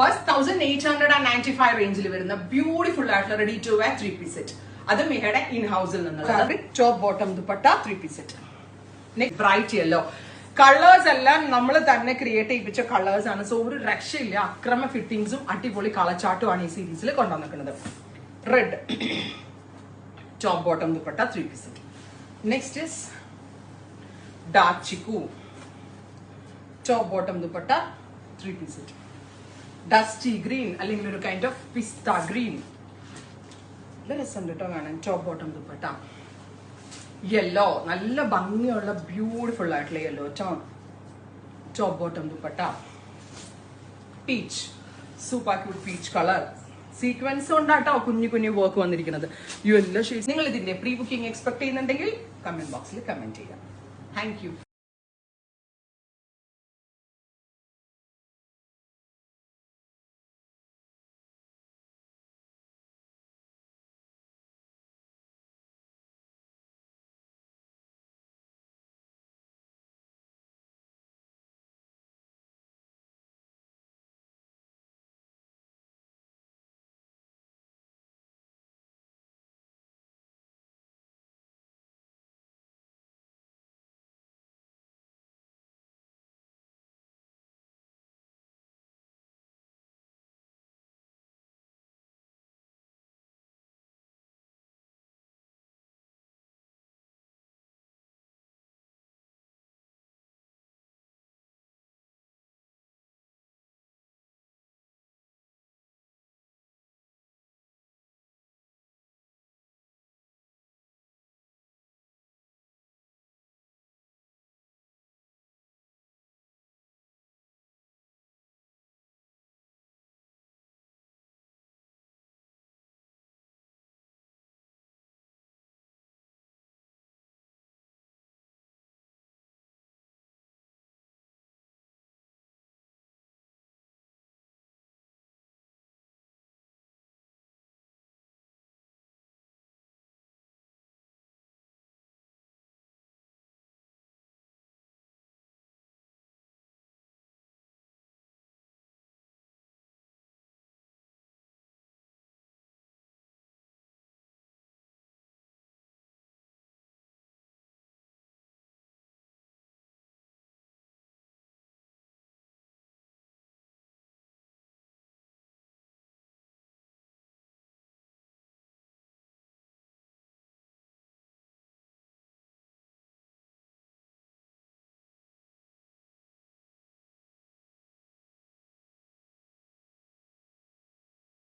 1895 റേഞ്ചിൽ വരുന്ന ബ്യൂട്ടിഫുൾ ആയിട്ടുള്ള ready to wear 3-piece set. അത് മിഹയുടെ ഇൻ ഹൗസിൽ നിന്നുള്ള top bottom dupatta 3-piece set. Bright yellow colours എല്ലാം നമ്മൾ തന്നെ ക്രിയേറ്റ് ചെയ്യിപ്പിച്ച കളേഴ്സ് ആണ്. സോ ഒരു രക്ഷയില്ല. അക്രമ ഫിറ്റിംഗ്സും അടിപൊളി കളച്ചാട്ടുമാണ് ഈ സീരീസിൽ കൊണ്ടുവന്നിരിക്കുന്നത്. Red top bottom dupatta 3-piece set. Next is dark chikoo top bottom dupatta 3-piece set. Dusty green അല്ലെങ്കിൽ ഒരു കൈൻഡ് ഓഫ് പിസ്ത ഗ്രീൻ. നല്ല രസമുണ്ട് കേട്ടോ കാണാൻ. Top bottom dupatta. യെല്ലോ നല്ല ഭംഗിയുള്ള ബ്യൂട്ടിഫുൾ ആയിട്ടുള്ള yellow top bottom dupatta. Peach super cute peach colour. Sequence കൊണ്ടാട്ടോ കുഞ്ഞു കുഞ്ഞു വർക്ക് വന്നിരിക്കുന്നത്. Yellow shades. നിങ്ങൾ ഇതിന്റെ പ്രീ ബുക്കിംഗ് എക്സ്പെക്ട് ചെയ്യുന്നുണ്ടെങ്കിൽ കമന്റ് ബോക്സിൽ കമന്റ് ചെയ്യാം. Thank U.